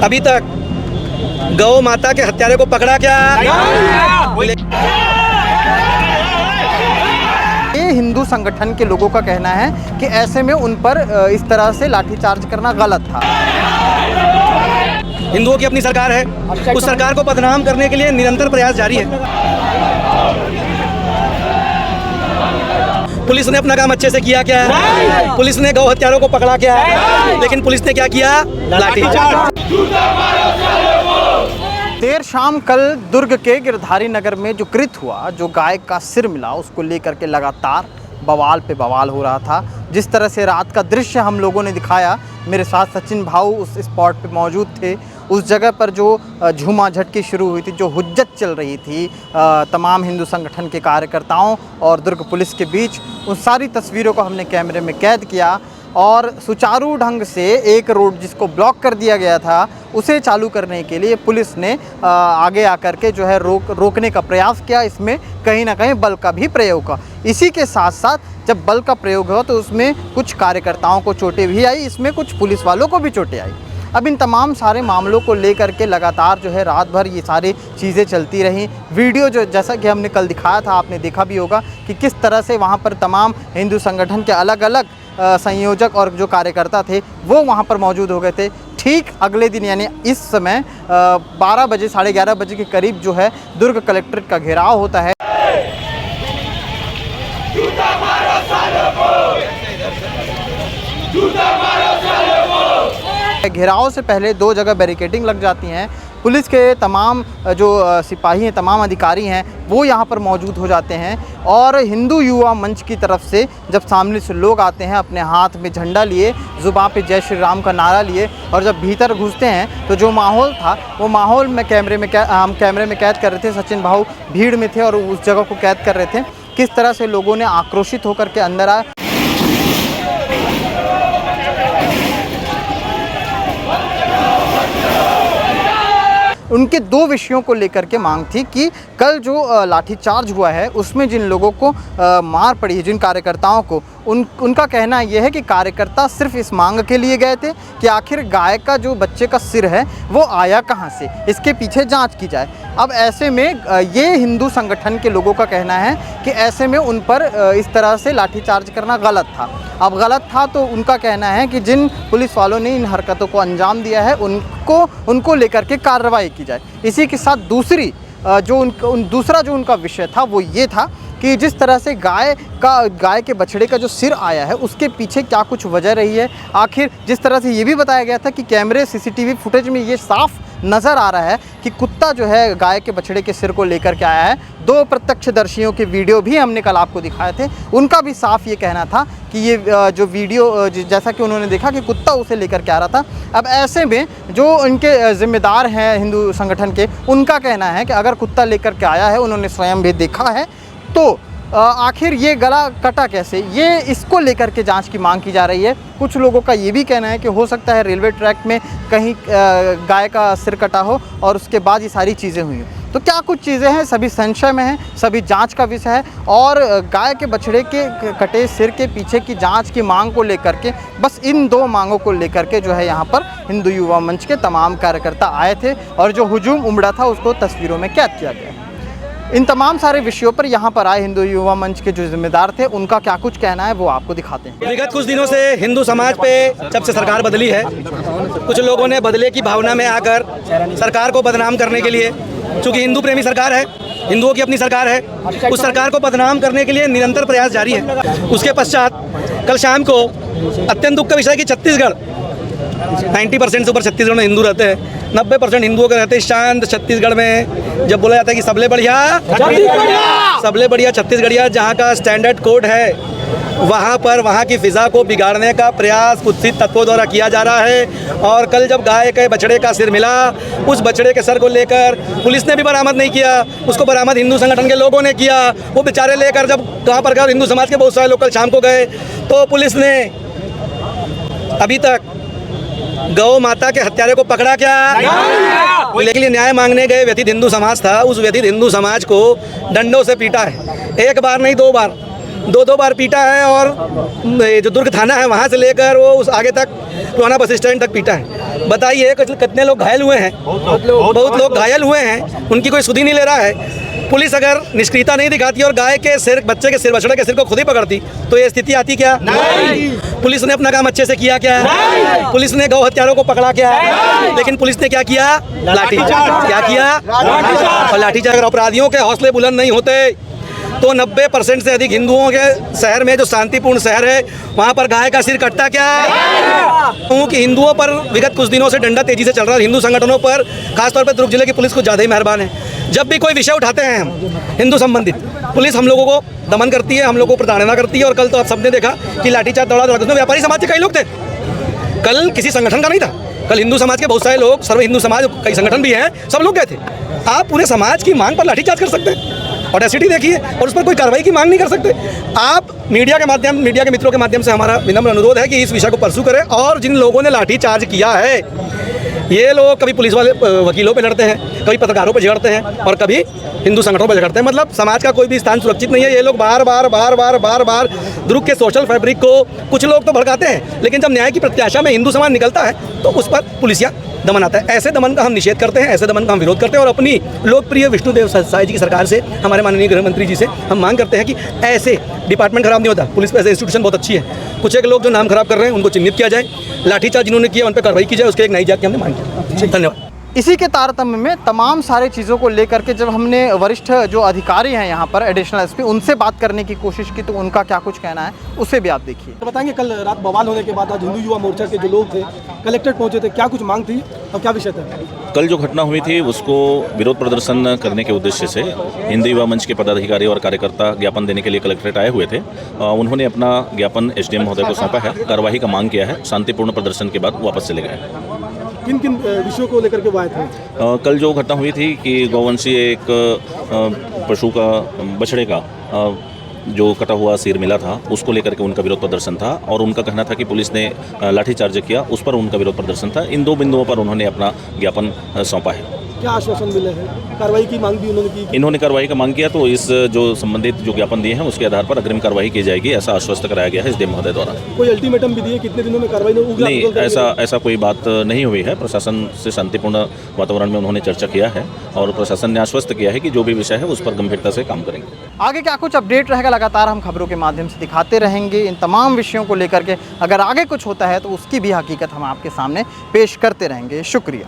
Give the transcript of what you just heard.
अभी तक गौ माता के हत्यारे को पकड़ा क्या? ये हिंदू संगठन के लोगों का कहना है कि ऐसे में उन पर इस तरह से लाठीचार्ज करना गलत था। हिंदुओं की अपनी सरकार है, उस सरकार को बदनाम करने के लिए निरंतर प्रयास जारी है। पुलिस ने अपना काम अच्छे से किया क्या? पुलिस ने गौ हत्यारों को पकड़ा क्या? लेकिन पुलिस ने क्या किया? लाठीचार्ज। देर शाम कल दुर्ग के गिरधारी नगर में जो कृत्य हुआ, जो गाय का सिर मिला, उसको लेकर के लगातार बवाल पे बवाल हो रहा था। जिस तरह से रात का दृश्य हम लोगों ने दिखाया, मेरे साथ सचिन भाऊ उस स्पॉट पे मौजूद थे। उस जगह पर जो झूमा झटकी शुरू हुई थी, जो हुज्जत चल रही थी तमाम हिंदू संगठन के कार्यकर्ताओं और दुर्ग पुलिस के बीच, उन सारी तस्वीरों को हमने कैमरे में कैद किया और सुचारू ढंग से एक रोड जिसको ब्लॉक कर दिया गया था, उसे चालू करने के लिए पुलिस ने आगे आकर के जो है रोकने का प्रयास किया। इसमें कहीं ना कहीं बल का भी प्रयोग हुआ। इसी के साथ साथ जब बल का प्रयोग हुआ तो उसमें कुछ कार्यकर्ताओं को चोटें भी आई, इसमें कुछ पुलिस वालों को भी चोटें आई। अब इन तमाम सारे मामलों को लेकर के लगातार जो है रात भर ये सारी चीज़ें चलती रहीं। वीडियो जो जैसा कि हमने कल दिखाया था, आपने देखा भी होगा कि किस तरह से वहाँ पर तमाम हिंदू संगठन के अलग अलग संयोजक और जो कार्यकर्ता थे वो वहाँ पर मौजूद हो गए थे। ठीक अगले दिन यानी इस समय 12 बजे 11:30 बजे के करीब जो है दुर्ग कलेक्ट्रेट का घेराव होता है। घेराव से पहले 2 जगह बैरिकेडिंग लग जाती हैं। पुलिस के तमाम जो सिपाही हैं, तमाम अधिकारी हैं, वो यहाँ पर मौजूद हो जाते हैं। और हिंदू युवा मंच की तरफ से जब सामने से लोग आते हैं अपने हाथ में झंडा लिए, जुबान पे जय श्री राम का नारा लिए, और जब भीतर घुसते हैं तो जो माहौल था वो माहौल में हम कैमरे में कैद कर रहे थे। सचिन भाऊ भीड़ में थे और उस जगह को कैद कर रहे थे। किस तरह से लोगों ने आक्रोशित होकर के अंदर आए। उनके 2 विषयों को लेकर के मांग थी कि कल जो लाठीचार्ज हुआ है उसमें जिन लोगों को मार पड़ी है, जिन कार्यकर्ताओं को, उनका कहना यह है कि कार्यकर्ता सिर्फ इस मांग के लिए गए थे कि आखिर गाय का जो बच्चे का सिर है वो आया कहाँ से, इसके पीछे जांच की जाए। अब ऐसे में ये हिंदू संगठन के लोगों का कहना है कि ऐसे में उन पर इस तरह से लाठीचार्ज करना गलत था। अब गलत था तो उनका कहना है कि जिन पुलिस वालों ने इन हरकतों को अंजाम दिया है उनको लेकर के कार्रवाई की जाए। इसी के साथ दूसरा जो उनका विषय था वो ये था कि जिस तरह से गाय के बछड़े का जो सिर आया है उसके पीछे क्या कुछ वजह रही है। आखिर जिस तरह से ये भी बताया गया था कि कैमरे सीसीटीवी फुटेज में ये साफ नज़र आ रहा है कि कुत्ता जो है गाय के बछड़े के सिर को लेकर के आया है। 2 प्रत्यक्षदर्शियों के वीडियो भी हमने कल आपको दिखाए थे, उनका भी साफ ये कहना था कि ये जो वीडियो जैसा कि उन्होंने देखा कि कुत्ता उसे लेकर के आ रहा था। अब ऐसे में जो उनके जिम्मेदार हैं हिंदू संगठन के, उनका कहना है कि अगर कुत्ता लेकर के आया है, उन्होंने स्वयं भी देखा है, तो आखिर ये गला कटा कैसे, ये इसको लेकर के जांच की मांग की जा रही है। कुछ लोगों का ये भी कहना है कि हो सकता है रेलवे ट्रैक में कहीं गाय का सिर कटा हो और उसके बाद ये सारी चीज़ें हुई। तो क्या कुछ चीज़ें हैं, सभी संशय में हैं, सभी जांच का विषय है। और गाय के बछड़े के कटे सिर के पीछे की जांच की मांग को लेकर के, बस इन 2 मांगों को लेकर के जो है यहाँ पर हिंदू युवा मंच के तमाम कार्यकर्ता आए थे और जो हुजूम उमड़ा था उसको तस्वीरों में कैद किया गया। इन तमाम सारे विषयों पर यहाँ पर आए हिंदू युवा मंच के जो जिम्मेदार थे, उनका क्या कुछ कहना है वो आपको दिखाते हैं। विगत कुछ दिनों से हिंदू समाज पे जब से सरकार बदली है, कुछ लोगों ने बदले की भावना में आकर सरकार को बदनाम करने के लिए, चूँकि हिंदू प्रेमी सरकार है, हिंदुओं की अपनी सरकार है, उस सरकार को बदनाम करने के लिए निरंतर प्रयास जारी है। उसके पश्चात कल शाम को अत्यंत दुख का विषय कि छत्तीसगढ़ 90% से ऊपर छत्तीसगढ़ में हिंदू रहते हैं, 90% हिंदुओं के रहते हैं शांत छत्तीसगढ़ में। जब बोला जाता है कि सबले बढ़िया छत्तीसगढ़िया, जहाँ का स्टैंडर्ड कोड है, वहाँ पर वहाँ की फ़िज़ा को बिगाड़ने का प्रयास कुत्सित तत्वों द्वारा किया जा रहा है। और कल जब गाय के बछड़े का सिर मिला, उस बछड़े के सर को लेकर पुलिस ने भी बरामद नहीं किया, उसको बरामद हिंदू संगठन के लोगों ने किया। वो बेचारे लेकर जब कहाँ पर गए, हिंदू समाज के बहुत सारे लोग कल शाम को गए, तो पुलिस ने अभी तक गौ माता के हत्यारे को पकड़ा क्या? लेकिन न्याय मांगने गए व्यथित हिंदू समाज था, उस व्यथित हिंदू समाज को डंडों से पीटा है। 1 बार नहीं 2 बार, 2 बार पीटा है। और जो दुर्ग थाना है वहाँ से लेकर वो उस आगे तक पुराना बस स्टैंड तक पीटा है। बताइए कितने लोग घायल हुए हैं, बहुत लोग घायल हुए हैं, उनकी कोई सुधि नहीं ले रहा है। पुलिस अगर निष्क्रियता नहीं दिखाती और गाय के सिर, बच्चे के सिर, बछड़े के सिर को खुद ही पकड़ती तो ये स्थिति आती क्या? नहीं। पुलिस ने अपना काम अच्छे से किया क्या? नहीं। पुलिस ने गौ हत्यारों को पकड़ा क्या? नहीं। लेकिन पुलिस ने क्या किया? लाठीचार्ज। क्या किया? और लाठीचार्ज। अगर अपराधियों के हौसले बुलंद नहीं होते तो 90% से अधिक हिंदुओं के शहर में, जो शांतिपूर्ण शहर है, वहाँ पर गाय का सिर कटता क्या? क्योंकि हिंदुओं पर विगत कुछ दिनों से डंडा तेजी से चल रहा है। हिंदू संगठनों पर, खासतौर पर दुर्ग जिले की पुलिस कुछ ज़्यादा ही मेहरबान है। जब भी कोई विषय उठाते हैं हम हिंदू संबंधित, पुलिस हम लोगों को दमन करती है, हम लोगों को प्रताड़ना करती है। और कल तो आप सबने देखा कि लाठीचार्ज दौड़ा, उसमें व्यापारी समाज के कई लोग थे। कल किसी संगठन का नहीं था, कल हिंदू समाज के बहुत सारे लोग, सर्व हिंदू समाज, कई संगठन भी हैं, सब लोग गए थे। आप पूरे समाज की मांग पर लाठीचार्ज कर सकते हैं? ऑडेसिटी देखिए, और उस पर कोई कार्रवाई की मांग नहीं कर सकते। आप मीडिया के मित्रों के माध्यम से हमारा विनम्र अनुरोध है कि इस विषय को परसू करें। और जिन लोगों ने लाठीचार्ज किया है, ये लोग कभी पुलिस वाले वकीलों पे लड़ते हैं, कभी पत्रकारों पे झगड़ते हैं और कभी हिंदू संगठनों पे झगड़ते हैं। मतलब समाज का कोई भी स्थान सुरक्षित नहीं है। ये लोग बार बार दुर्ग के सोशल फैब्रिक को कुछ लोग तो भड़काते हैं, लेकिन जब न्याय की प्रत्याशा में हिंदू समाज निकलता है तो उस पर पुलिसिया दमन आता है। ऐसे दमन का हम निषेध करते हैं, ऐसे दमन का हम विरोध करते हैं। और अपनी लोकप्रिय विष्णुदेव साय जी की सरकार से, हमारे माननीय गृह मंत्री जी से हम मांग करते हैं कि ऐसे डिपार्टमेंट खराब नहीं होता, पुलिस पे ऐसे इंस्टीट्यूशन बहुत अच्छी है। कुछ एक लोग जो नाम खराब कर रहे हैं उनको चिन्हित किया जाए, लाठीचार्ज जिन्होंने किया उन पर कार्रवाई की जाए, उसके एक नई जाति की हमने मांग की। धन्यवाद। इसी के तारतम्य में तमाम सारे चीज़ों को लेकर के जब हमने वरिष्ठ जो अधिकारी हैं यहाँ पर, एडिशनल एसपी, उनसे बात करने की कोशिश की तो उनका क्या कुछ कहना है उसे भी आप देखिए। तो बताएंगे, कल रात बवाल होने के बाद आज हिंदू युवा मोर्चा के जो लोग थे कलेक्ट्रेट पहुंचे थे, क्या कुछ मांग थी और क्या विषय था? कल जो घटना हुई थी उसको विरोध प्रदर्शन करने के उद्देश्य से हिंदू युवा मंच के पदाधिकारी और कार्यकर्ता ज्ञापन देने के लिए कलेक्ट्रेट आए हुए थे। उन्होंने अपना ज्ञापन एसडीएम महोदय को सौंपा है, कार्रवाई का मांग किया है। शांतिपूर्ण प्रदर्शन के बाद वापस चले गए। किन किन विषयों को लेकर के वो आए थे? कल जो घटना हुई थी कि गौवंशी एक पशु का, बछड़े का जो कटा हुआ सिर मिला था, उसको लेकर के उनका विरोध प्रदर्शन था। और उनका कहना था कि पुलिस ने लाठीचार्ज किया, उस पर उनका विरोध प्रदर्शन था। इन दो बिंदुओं पर उन्होंने अपना ज्ञापन सौंपा है। क्या आश्वासन मिले हैं? कार्रवाई की मांग भी उन्होंने की? इन्होंने कार्रवाई का मांग किया, तो इस जो संबंधित जो ज्ञापन दिए हैं उसके आधार पर अग्रिम कार्रवाई की जाएगी, ऐसा आश्वस्त कराया गया है एसडीएम महोदय द्वारा। कोई अल्टीमेटम भी दिए कितने दिनों में कार्रवाई नहीं, ऐसा कोई बात नहीं हुई है। प्रशासन से शांतिपूर्ण वातावरण में उन्होंने चर्चा किया है और प्रशासन ने आश्वस्त किया है कि जो भी विषय है उस पर गंभीरता से काम करेंगे। आगे क्या कुछ अपडेट रहेगा, लगातार हम खबरों के माध्यम से दिखाते रहेंगे इन तमाम विषयों को लेकर के। अगर आगे कुछ होता है तो उसकी भी हकीकत हम आपके सामने पेश करते रहेंगे। शुक्रिया।